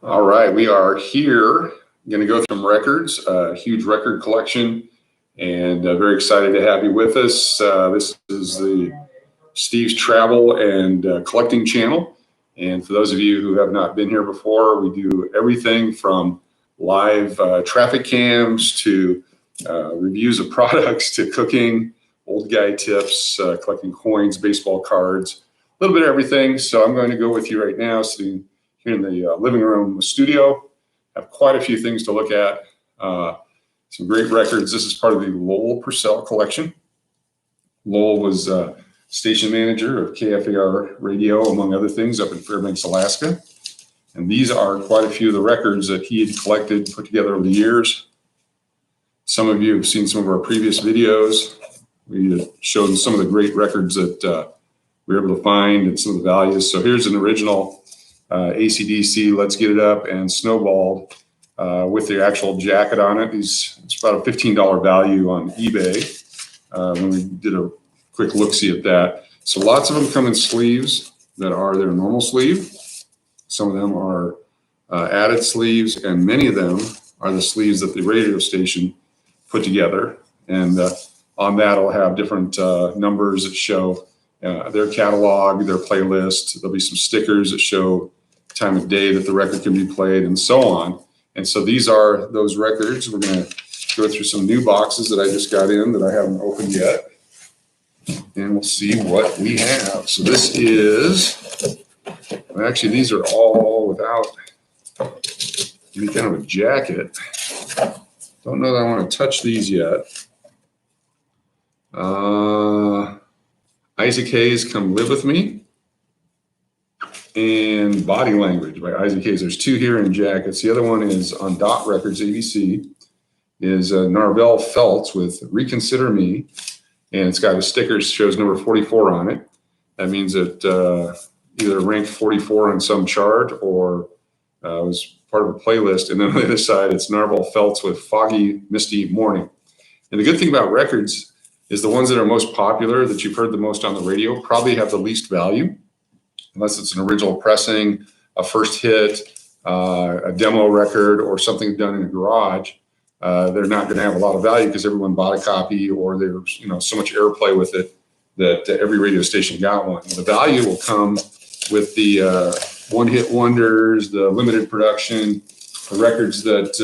All right, we are here. Going to go through some records, a huge record collection, and very excited to have you with us. This is the Steve's Travel and Collecting channel. And for those of you who have not been here before, we do everything from live traffic cams to reviews of products to cooking, old guy tips, collecting coins, baseball cards, a little bit of everything. So I'm going to go with you right now, sitting here in the living room studio. Have quite a few things to look at. Some great records. This is part of the Lowell Purcell collection. Lowell was station manager of KFAR radio, among other things, up in Fairbanks, Alaska. And these are quite a few of the records that he had collected, put together over the years. Some of you have seen some of our previous videos. We showed some of the great records that we were able to find and some of the values. So here's an original AC/DC, Let's Get It Up, and Snowballed with the actual jacket on it. It's about a $15 value on eBay when we did a quick look-see at that. So lots of them come in sleeves that are their normal sleeve. Some of them are added sleeves, and many of them are the sleeves that the radio station put together. And on that, I'll have different numbers that show their catalog, their playlist. There'll be some stickers that show time of day that the record can be played, and so on. And so these are those records. We're going to go through some new boxes that I just got in that I haven't opened yet, and we'll see what we have. So this is, actually these are all without any kind of a jacket. Don't know that I want to touch these yet. Isaac Hayes, Come Live With Me, and Body Language by Isaac Hayes. There's two here in jackets. The other one is on Dot Records, ABC, is Narvel Feltz with Reconsider Me, and it's got a sticker, shows number 44 on it. That means it either ranked 44 on some chart or was part of a playlist. And then on the other side, it's Narvel Feltz with Foggy, Misty Morning. And the good thing about records is the ones that are most popular, that you've heard the most on the radio, probably have the least value. Unless it's an original pressing, a first hit, a demo record, or something done in a garage, they're not going to have a lot of value because everyone bought a copy, or there's so much airplay with it that every radio station got one. The value will come with the one-hit wonders, the limited production, the records that,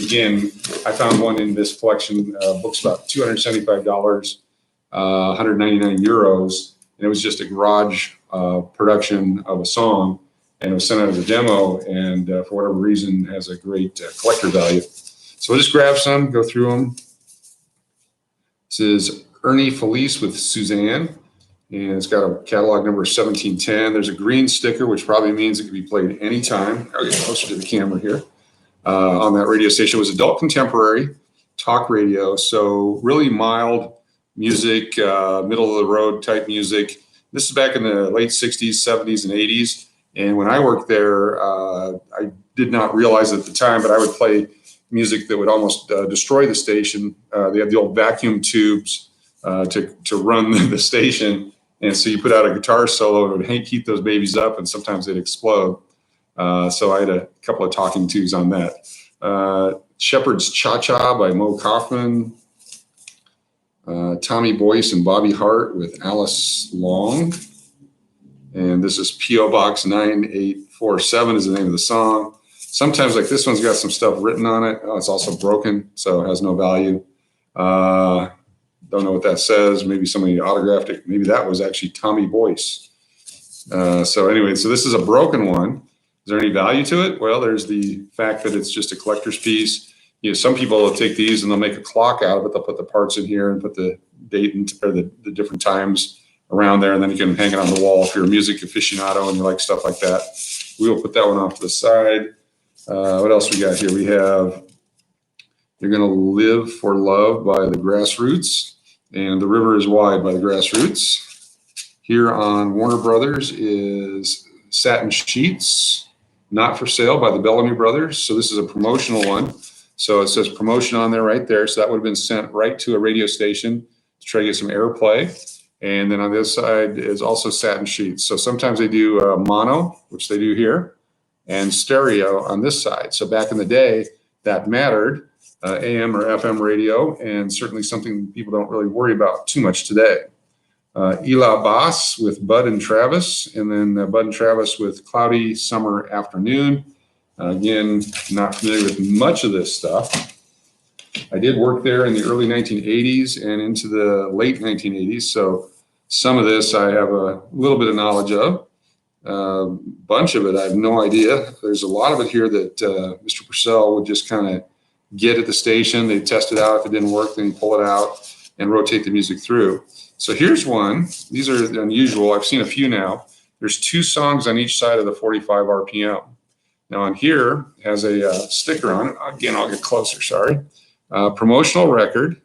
again, I found one in this collection, book's about $275, 199 euros, and it was just a garage production of a song, and it was sent out as a demo, and for whatever reason has a great collector value. So we'll just grab some, go through them. This is Ernie Felice with Suzanne, and it's got a catalog number 1710. There's a green sticker, which probably means it can be played anytime. I'll get closer to the camera here. On that radio station, it was adult contemporary talk radio, so really mild music, middle of the road type music. This is back in the late 60s, 70s, and 80s. And when I worked there, I did not realize at the time, but I would play music that would almost destroy the station. They had the old vacuum tubes to run the station. And so you put out a guitar solo, it would heat those babies up, and sometimes they'd explode. So I had a couple of talking twos on that. Shepherd's Cha-Cha by Mo Kaufman. Tommy Boyce and Bobby Hart with Alice Long. And this is P.O. Box 9847 is the name of the song. Sometimes, like this one's got some stuff written on it. Oh, it's also broken, so it has no value. Don't know what that says. Maybe somebody autographed it. Maybe that was actually Tommy Boyce. So anyway, so this is a broken one. Is there any value to it? Well, there's the fact that it's just a collector's piece. Some people will take these and they'll make a clock out of it. They'll put the parts in here and put the date or the different times around there, and then you can hang it on the wall if you're a music aficionado and you like stuff like that. We will put that one off to the side. What else we got here? We have You're Gonna Live for Love by the Grassroots, and The River is Wide by the Grassroots. Here on Warner Brothers is Satin Sheets, Not for Sale by the Bellamy Brothers. So this is a promotional one. So it says promotion on there right there. So that would have been sent right to a radio station to try to get some airplay. And then on this side is also Satin Sheets. So sometimes they do mono, which they do here. and stereo on this side. So back in the day, that mattered, AM or FM radio, and certainly something people don't really worry about too much today. Ela Boss with Bud and Travis, and then Bud and Travis with Cloudy Summer Afternoon. Again, not familiar with much of this stuff. I did work there in the early 1980s and into the late 1980s, so some of this I have a little bit of knowledge of. Bunch of it I have no idea. There's a lot of it here that Mr. Purcell would just kind of get at the station. They'd test it out. If it didn't work, then he'd pull it out and rotate the music through. So here's one. These are unusual. I've seen a few now. There's 2 songs on each side of the 45 RPM. Now on here has a sticker on it. Again, I'll get closer, sorry. Promotional record,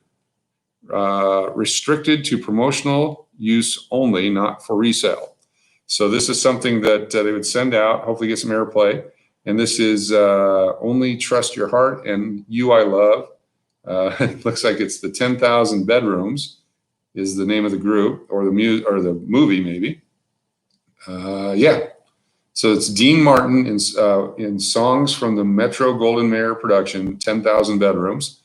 restricted to promotional use only, not for resale. So this is something that they would send out, hopefully get some airplay. And this is Only Trust Your Heart and You I Love. It looks like it's the 10,000 Bedrooms is the name of the group, or the movie maybe. Yeah. So it's Dean Martin in songs from the Metro Goldwyn Mayer production, 10,000 Bedrooms,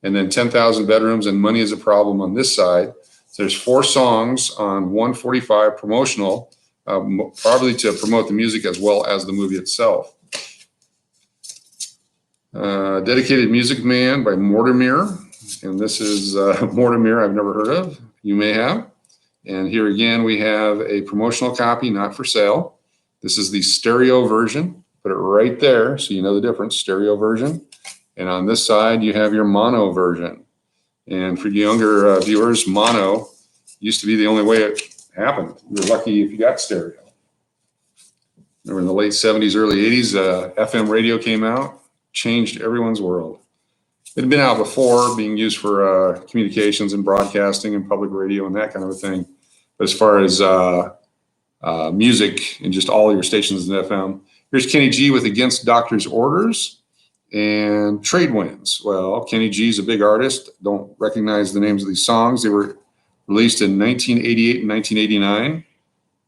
and then 10,000 Bedrooms and Money is a Problem on this side. So there's 4 songs on 145 promotional, probably to promote the music as well as the movie itself. Dedicated Music Man by Mortimer, and this is Mortimer I've never heard of. You may have. And here again we have a promotional copy, not for sale. This is the stereo version. Put it right there so you know the difference, stereo version. And on this side you have your mono version. And for younger viewers, mono used to be the only way it happened. You were lucky if you got stereo. Remember in the late 70s, early 80s, FM radio came out, changed everyone's world. It had been out before, being used for communications and broadcasting and public radio and that kind of a thing. But as far as music and just all your stations in FM, here's Kenny G with Against Doctor's Orders and Trade Winds. Well, Kenny G is a big artist. Don't recognize the names of these songs. They were released in 1988 and 1989.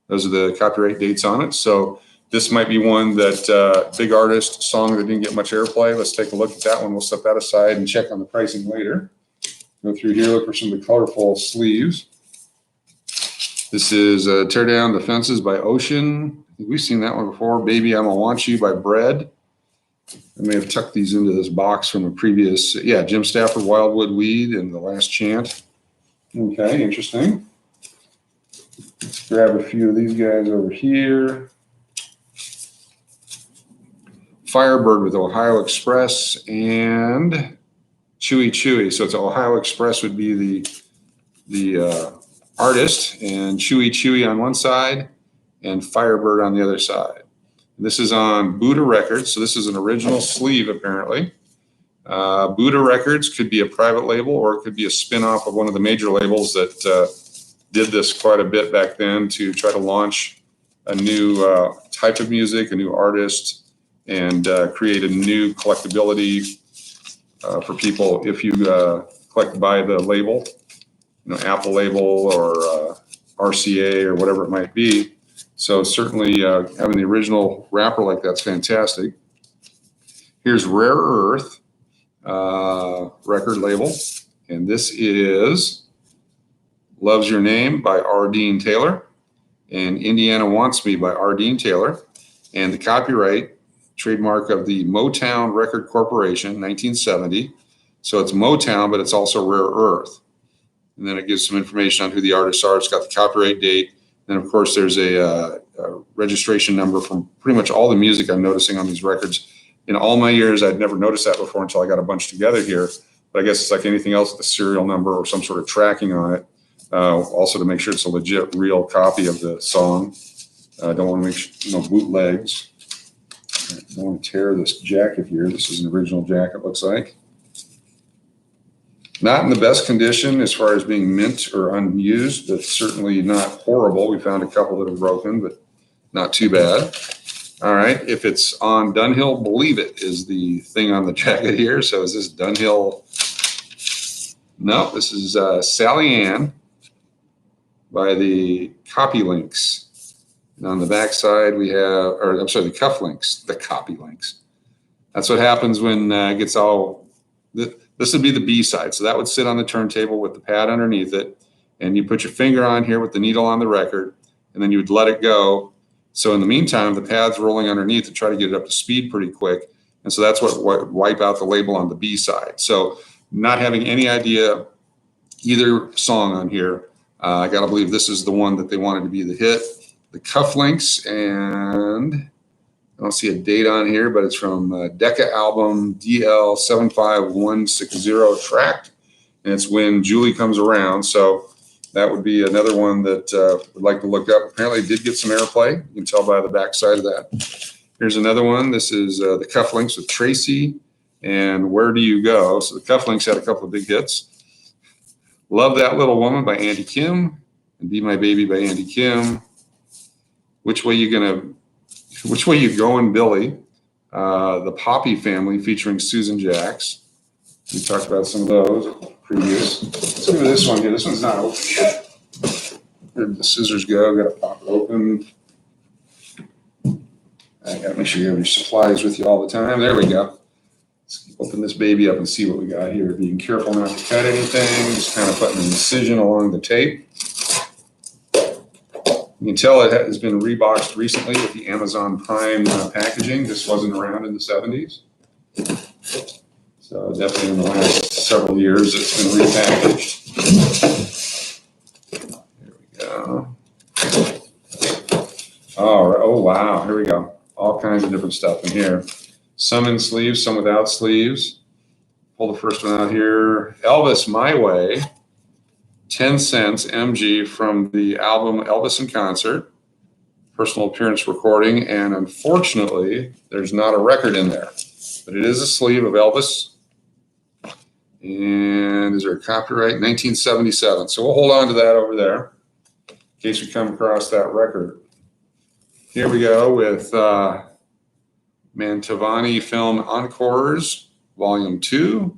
Those are the copyright dates on it. So this might be one that big artist song that didn't get much airplay. Let's take a look at that one. We'll set that aside and check on the pricing later. Go through here, look for some of the colorful sleeves. This is Tear Down the Fences by Ocean. I think we've seen that one before. Baby, I'ma Want You by Bread. I may have tucked these into this box from a previous, yeah, Jim Stafford, Wildwood Weed, and The Last Chant. Okay, interesting. Let's grab a few of these guys over here. Firebird with Ohio Express and Chewy Chewy. So it's Ohio Express would be the artist, and Chewy Chewy on one side and Firebird on the other side. And this is on Buddha Records. So this is an original sleeve apparently. Buddha Records could be a private label, or it could be a spin-off of one of the major labels that did this quite a bit back then to try to launch a new type of music, a new artist, and create a new collectability for people if you collect by the label, you know, Apple label or RCA or whatever it might be. So certainly having the original wrapper like that's fantastic. Here's Rare Earth record label, and this is Loves Your Name by R. Dean Taylor and Indiana Wants Me by R. Dean Taylor, and the copyright trademark of the Motown Record Corporation, 1970. So it's Motown, but it's also Rare Earth. And then it gives some information on who the artists are. It's got the copyright date. And of course, there's a registration number from pretty much all the music I'm noticing on these records. In all my years, I'd never noticed that before until I got a bunch together here. But I guess it's like anything else with a serial number or some sort of tracking on it. Also to make sure it's a legit, real copy of the song. Don't want to make bootlegs. I don't want to tear this jacket here. This is an original jacket, looks like. Not in the best condition as far as being mint or unused, but certainly not horrible. We found a couple that are broken, but not too bad. All right, if it's on Dunhill, Believe It is the thing on the jacket here. So is this Dunhill? No, this is Sally Ann by the Copy Links. And on the back side, we have, or I'm sorry, the cuff links, the copy links. That's what happens when it gets all, this would be the B side. So that would sit on the turntable with the pad underneath it. And you put your finger on here with the needle on the record, and then you would let it go. So in the meantime, the pad's rolling underneath to try to get it up to speed pretty quick. And so that's what wipe out the label on the B side. So not having any idea either song on here, I got to believe this is the one that they wanted to be the hit. The cufflinks, and I don't see a date on here, but it's from Decca album DL75160 track. And it's When Julie Comes Around. So that would be another one that would like to look up. Apparently it did get some airplay. You can tell by the back side of that. Here's another one. This is the cufflinks with Tracy and Where Do You Go? So the cufflinks had a couple of big hits. Love That Little Woman by Andy Kim and Be My Baby by Andy Kim. Which Way You Going, Billy? The Poppy Family featuring Susan Jacks. We talked about some of those previous. Let's look at this one here. This one's not open yet. Where'd the scissors go? Got to pop it open. I got to make sure you have your supplies with you all the time. There we go. Let's open this baby up and see what we got here. Being careful not to cut anything. Just kind of putting an incision along the tape. You can tell it has been reboxed recently with the Amazon Prime packaging. This wasn't around in the 70s. So definitely in the last several years, it's been repackaged. Here we go. All right. Oh, wow. Here we go. All kinds of different stuff in here. Some in sleeves, some without sleeves. Pull the first one out here. Elvis, My Way. 10 cents MG from the album Elvis in Concert. Personal appearance recording. And unfortunately, there's not a record in there. But it is a sleeve of Elvis. And is there a copyright? 1977. So we'll hold on to that over there in case we come across that record. Here we go with Mantovani Film Encores, Volume 2.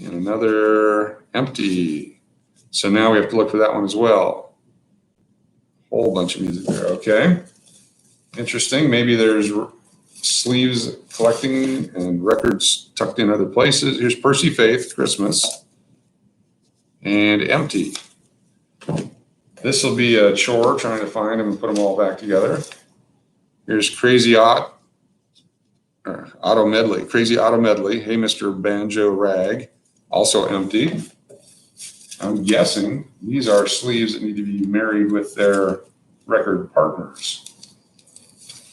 And another empty. So now we have to look for that one as well. Whole bunch of music there. Okay. Interesting. Maybe there's sleeves collecting and records tucked in other places. Here's Percy Faith, Christmas, and empty. This will be a chore trying to find them and put them all back together. Here's Crazy Auto Medley. Crazy Auto Medley. Hey, Mr. Banjo Rag. Also empty. I'm guessing these are sleeves that need to be married with their record partners.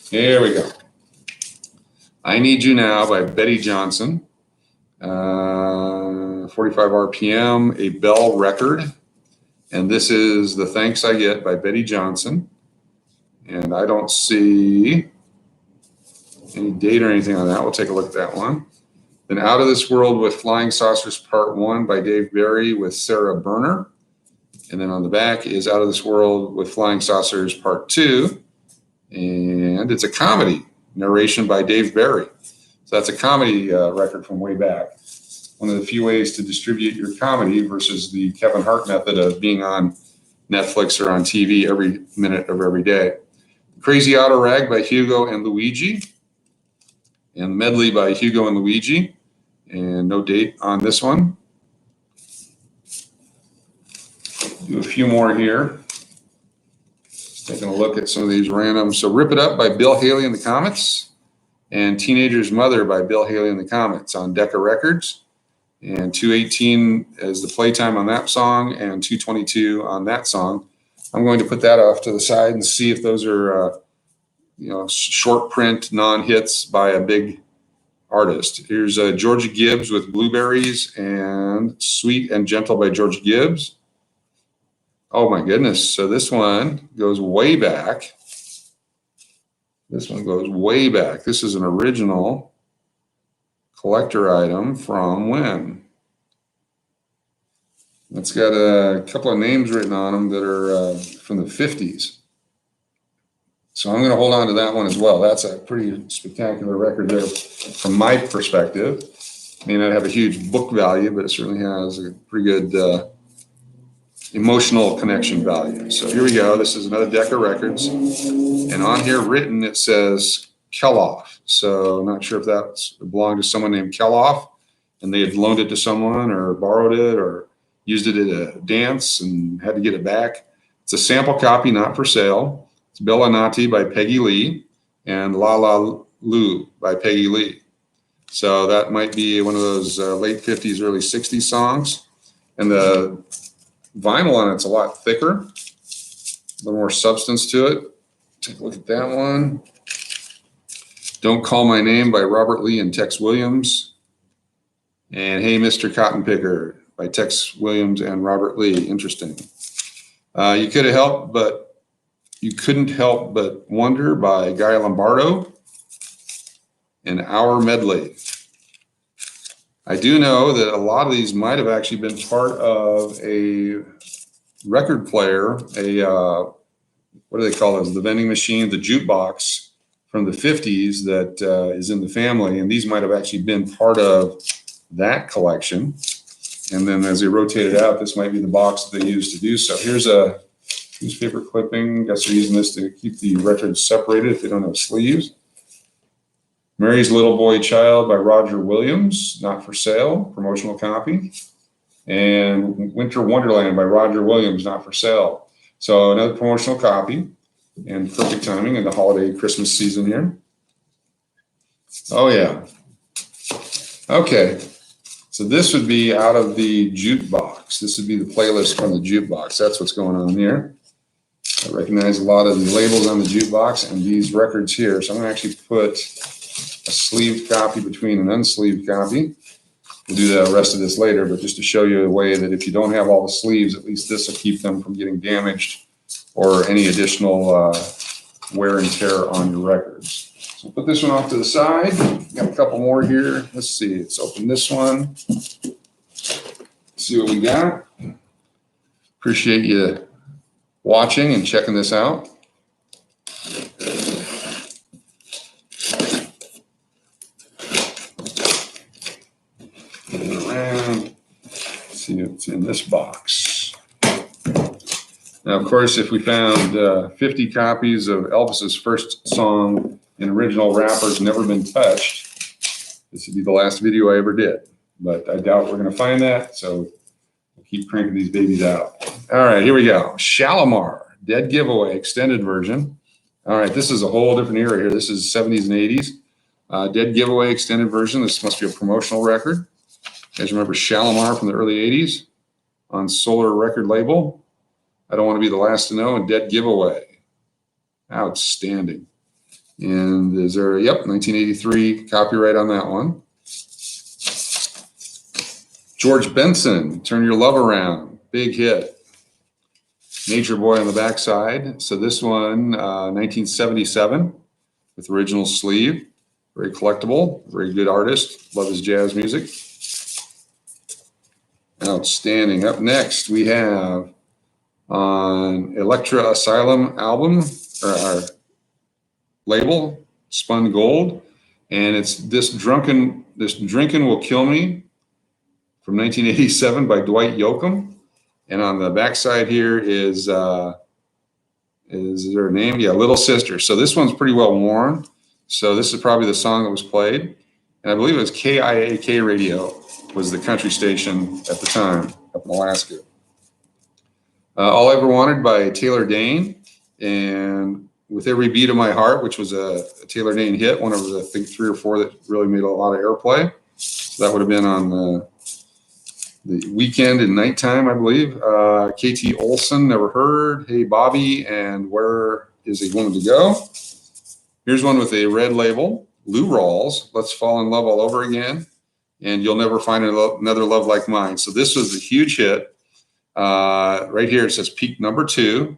Here we go. I Need You Now by Betty Johnson. 45 RPM, a Bell record. And this is The Thanks I Get by Betty Johnson. And I don't see any date or anything on that. We'll take a look at that one. Then Out of This World with Flying Saucers Part 1 by Dave Barry with Sarah Berner. And then on the back is Out of This World with Flying Saucers Part 2. And it's a comedy, narration by Dave Barry. So that's a comedy record from way back. One of the few ways to distribute your comedy versus the Kevin Hart method of being on Netflix or on TV every minute of every day. Crazy Auto Rag by Hugo and Luigi. And Medley by Hugo and Luigi. And no date on this one. Do a few more here. Taking a look at some of these random. So Rip It Up by Bill Haley and the Comets. And Teenager's Mother by Bill Haley and the Comets on Decca Records. And 218 is the playtime on that song and 222 on that song. I'm going to put that off to the side and see if those are short print non-hits by a big artist. Here's Georgia Gibbs with Blueberries and Sweet and Gentle by Georgia Gibbs. Oh my goodness. So this one goes way back. This one goes way back. This is an original collector item from when? It's got a couple of names written on them that are from the 50s. So I'm going to hold on to that one as well. That's a pretty spectacular record there from my perspective. May not have a huge book value, but it certainly has a pretty good emotional connection value. So here we go. This is another deck of records. And on here written, it says Kelloff. So I'm not sure if that belonged to someone named Kelloff and they had loaned it to someone or borrowed it or used it at a dance and had to get it back. It's a sample copy, not for sale. It's Bella Nati by Peggy Lee and La La Lu by Peggy Lee. So that might be one of those late 50s, early 60s songs. And the vinyl on it's a lot thicker, a little more substance to it. Take a look at that one. Don't Call My Name by Robert Lee and Tex Williams. And Hey, Mr. Cotton Picker by Tex Williams and Robert Lee. Interesting. You couldn't help but wonder by Guy Lombardo. An Hour Medley. I do know that a lot of these might have actually been part of a record player, what do they call those? The vending machine, the jukebox from the 50s that is in the family. And these might have actually been part of that collection. And then as they rotate it out, this might be the box that they used to do so. Here's a newspaper clipping. Guess they're using this to keep the records separated if they don't have sleeves. Mary's Little Boy Child by Roger Williams, not for sale, promotional copy. And Winter Wonderland by Roger Williams, not for sale. So another promotional copy and perfect timing in the holiday Christmas season here. Oh yeah. Okay. So this would be out of the jukebox. This would be the playlist from the jukebox. That's what's going on here. I recognize a lot of the labels on the jukebox and these records here. So I'm going to actually put a sleeved copy between an unsleeved copy. We'll do the rest of this later, but just to show you a way that if you don't have all the sleeves, at least this will keep them from getting damaged or any additional wear and tear on your records. So put this one off to the side. Got a couple more here. Let's see. Let's open this one. See what we got. Appreciate you watching and checking this out. Around. Let's see what's in this box. Now, of course, if we found 50 copies of Elvis's first song in original wrappers, Never Been Touched, this would be the last video I ever did. But I doubt we're going to find that, so we'll keep cranking these babies out. All right, here we go. Shalimar, Dead Giveaway, extended version. All right, this is a whole different era here. This is 70s and 80s. Dead Giveaway, extended version. This must be a promotional record. You guys remember Shalimar from the early 80s on Solar record label? I Don't Want to Be the Last to Know and Dead Giveaway. Outstanding. And is there, yep, 1983 copyright on that one. George Benson, Turn Your Love Around, big hit. Nature Boy on the backside. So this one, 1977 with original sleeve. Very collectible, very good artist. Love his jazz music. Outstanding. Up next, we have on Electra Asylum album, or our label, Spun Gold. And it's This Drinkin' Will Kill Me from 1987 by Dwight Yoakam. And on the backside here is there a name? Yeah, Little Sister. So this one's pretty well worn. So this is probably the song that was played. And I believe it was KIAK Radio was the country station at the time up in Alaska. All I Ever Wanted by Taylor Dane. And With Every Beat of My Heart, which was a Taylor Dane hit, one of the, I think, 3 or 4 that really made a lot of airplay. So that would have been on the Weekend and Nighttime, I believe. KT Olsen, Never Heard, Hey Bobby, and Where Is a Woman to Go? Here's one with a red label, Lou Rawls, Let's Fall in Love All Over Again, and You'll Never Find Another Love Like Mine. So this was a huge hit. Right here it says peak number 2,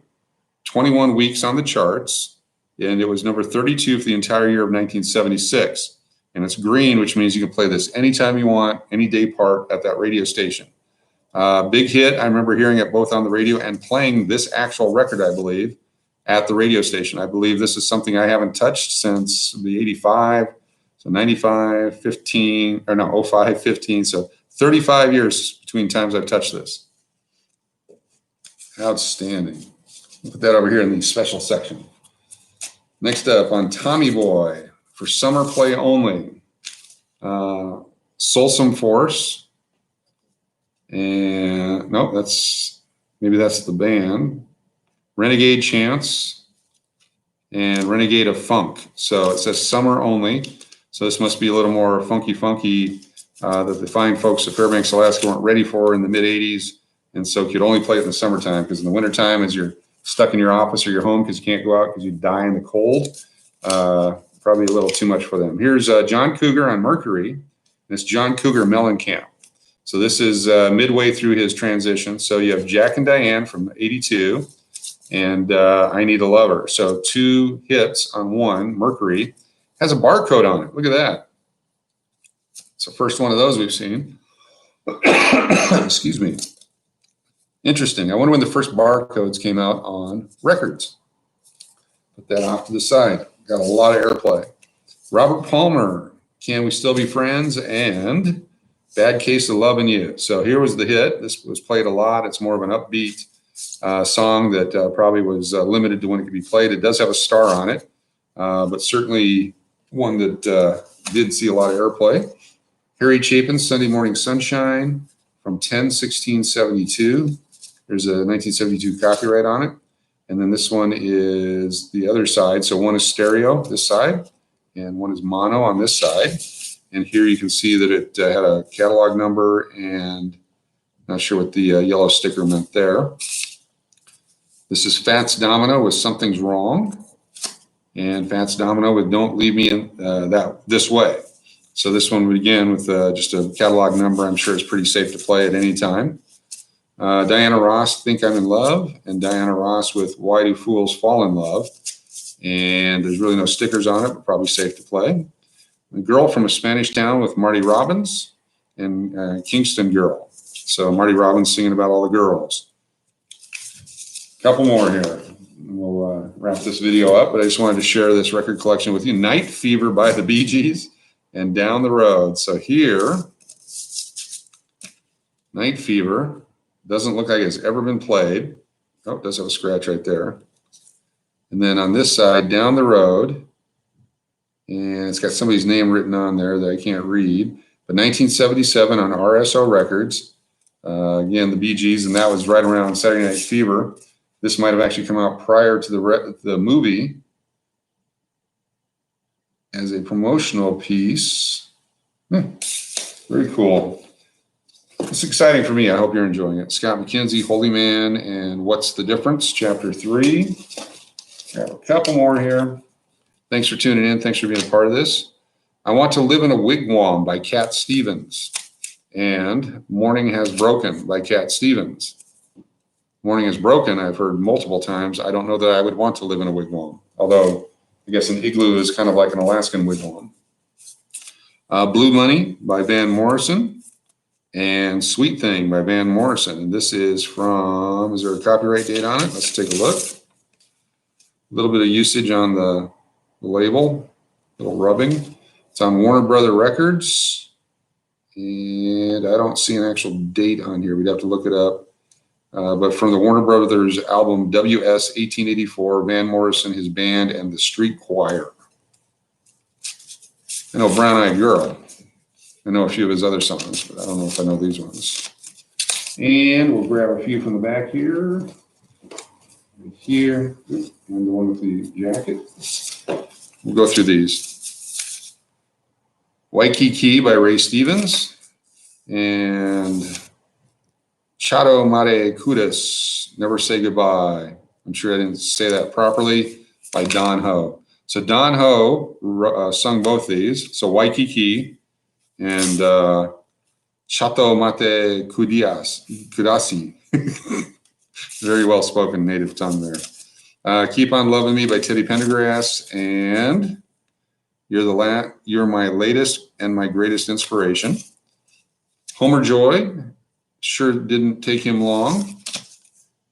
21 weeks on the charts, and it was number 32 for the entire year of 1976. And it's green, which means you can play this anytime you want, any day part at that radio station. Big hit. I remember hearing it both on the radio and playing this actual record, I believe, at the radio station. I believe this is something I haven't touched since the 85, so 95, 15, or no, 05, 15. So 35 years between times I've touched this. Outstanding. Put that over here in the special section. Next up on Tommy Boy for summer play only. Solsome Force. And nope, maybe that's the band. Renegade Chance and Renegade of Funk. So it says summer only. So this must be a little more funky that the fine folks of Fairbanks, Alaska weren't ready for in the mid 80s. And so could only play it in the summertime, because in the wintertime, as you're stuck in your office or your home because you can't go out because you die in the cold, probably a little too much for them. Here's John Cougar on Mercury. And it's John Cougar Mellencamp. So this is midway through his transition. So you have Jack and Diane from 82 and I Need a Lover. So 2 hits on one. Mercury has a barcode on it. Look at that. It's the first one of those we've seen. Excuse me. Interesting. I wonder when the first barcodes came out on records. Put that off to the side. Got a lot of airplay. Robert Palmer, Can We Still Be Friends? And Bad Case of Lovin' You. So here was the hit. This was played a lot. It's more of an upbeat song that probably was limited to when it could be played. It does have a star on it, but certainly one that did see a lot of airplay. Harry Chapin's Sunday Morning Sunshine from 10/16/72. There's a 1972 copyright on it. And then this one is the other side. So one is stereo, this side, and one is mono on this side. And here you can see that it had a catalog number, and not sure what the yellow sticker meant there. This is Fats Domino with Something's Wrong, and Fats Domino with Don't Leave Me in This Way. So this one would begin with just a catalog number. I'm sure it's pretty safe to play at any time. Diana Ross, Think I'm in Love, and Diana Ross with Why Do Fools Fall in Love. And there's really no stickers on it, but probably safe to play. The Girl from a Spanish Town with Marty Robbins, and Kingston Girl. So Marty Robbins singing about all the girls. Couple more here. We'll wrap this video up, but I just wanted to share this record collection with you. Night Fever by the Bee Gees and Down the Road. So here, Night Fever doesn't look like it's ever been played. Oh, it does have a scratch right there. And then on this side, Down the Road, and it's got somebody's name written on there that I can't read, but 1977 on RSO Records. Again, the Bee Gees, and that was right around Saturday Night Fever. This might have actually come out prior to the movie as a promotional piece. Very cool. It's exciting for me. I hope you're enjoying it. Scott McKenzie, Holy Man, and What's the Difference? Chapter 3. Got a couple more here. Thanks for tuning in. Thanks for being a part of this. I Want to Live in a Wigwam by Cat Stevens. And Morning Has Broken by Cat Stevens. Morning Has Broken, I've heard multiple times. I don't know that I would want to live in a wigwam, although I guess an igloo is kind of like an Alaskan wigwam. Blue Money by Van Morrison, and Sweet Thing by Van Morrison. And this is from, is there a copyright date on it? Let's take a look. A little bit of usage on the label, a little rubbing. It's on Warner Brother Records, and I don't see an actual date on here. We'd have to look it up. But from the Warner Brothers album WS 1884, Van Morrison, his band, and the Street Choir. I know Brown Eyed Girl. I know a few of his other songs, but I don't know if I know these ones. And we'll grab a few from the back here. Right here. And the one with the jacket. We'll go through these. Waikiki by Ray Stevens. And Chato Mare Kudas, Never Say Goodbye. I'm sure I didn't say that properly, by Don Ho. So Don Ho sung both these. So Waikiki and Chato Mate Kudasi. Very well spoken native tongue there. Keep On Loving Me by Teddy Pendergrass, and You're My Latest and My Greatest Inspiration. Homer Joy, sure didn't take him long,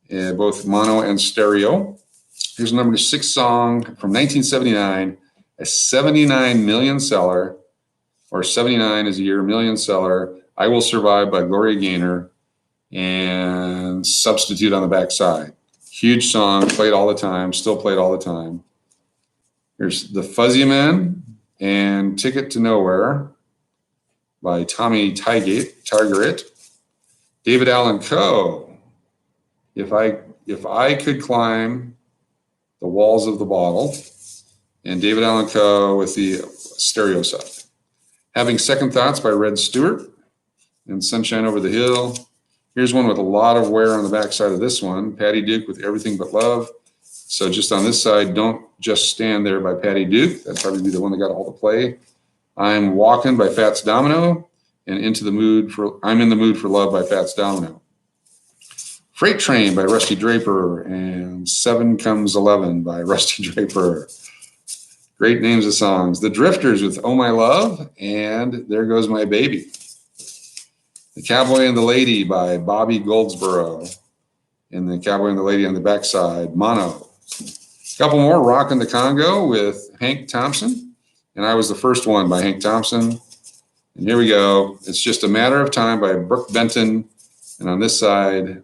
both mono and stereo. Here's a number 6 song from 1979, a 79 million seller, or 79 is a year million seller, I Will Survive by Gloria Gaynor. and Substitute on the backside. Huge song, played all the time, still played all the time. Here's The Fuzzy Men and Ticket to Nowhere by Tommy Targett. David Allan Coe, If I Could Climb the Walls of the Bottle, and David Allan Coe with the stereo set. Having Second Thoughts by Red Stewart, and Sunshine Over the Hill. Here's one with a lot of wear on the backside of this one, Patty Duke with Everything But Love. So just on this side, Don't Just Stand There by Patty Duke. That'd probably be the one that got all the play. I'm Walking by Fats Domino, and I'm in the Mood for Love by Fats Domino. Freight Train by Rusty Draper, and 7 Comes 11 by Rusty Draper. Great names of songs. The Drifters with Oh My Love, and There Goes My Baby. The Cowboy and the Lady by Bobby Goldsboro, and the Cowboy and the Lady on the backside, Mono. A couple more, Rockin' the Congo with Hank Thompson, and I Was the First One by Hank Thompson. And here we go. It's Just a Matter of Time by Brooke Benton, and on this side,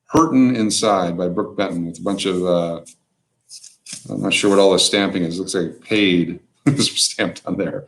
Hurtin' Inside by Brooke Benton with a bunch of, I'm not sure what all this stamping is. It looks like paid is stamped on there.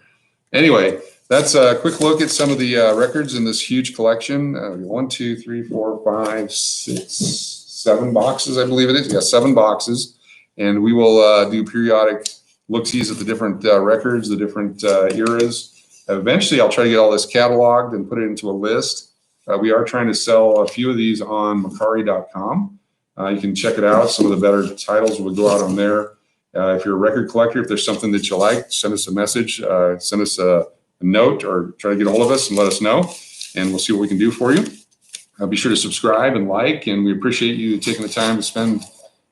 Anyway, that's a quick look at some of the records in this huge collection. 1, 2, 3, 4, 5, 6, 7 boxes, I believe it is. Yeah, 7 boxes. And we will do periodic look-sees at the different records, the different eras. Eventually, I'll try to get all this cataloged and put it into a list. We are trying to sell a few of these on Mercury.com. You can check it out. Some of the better titles will go out on there. If you're a record collector, if there's something that you like, send us a message, send us a note, or try to get a hold of us and let us know, and we'll see what we can do for you. Be sure to subscribe and like, and we appreciate you taking the time to spend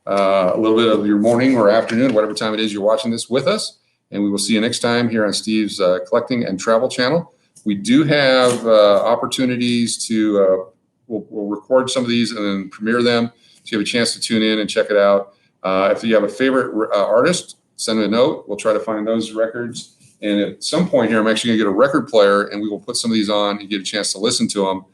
a little bit of your morning or afternoon, whatever time it is you're watching this, with us. And we will see you next time here on Steve's Collecting and Travel channel. We do have opportunities to, we'll record some of these and then premiere them, so you have a chance to tune in and check it out. If you have a favorite artist, send a note. We'll try to find those records. And at some point here, I'm actually going to get a record player, and we will put some of these on and get a chance to listen to them,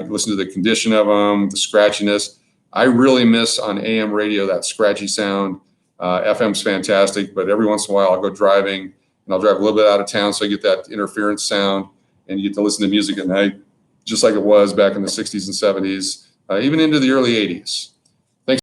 listen to the condition of them, the scratchiness. I really miss on AM radio that scratchy sound. FM's fantastic, but every once in a while I'll go driving, and I'll drive a little bit out of town, so I get that interference sound, and you get to listen to music at night, just like it was back in the 60s and 70s, even into the early 80s.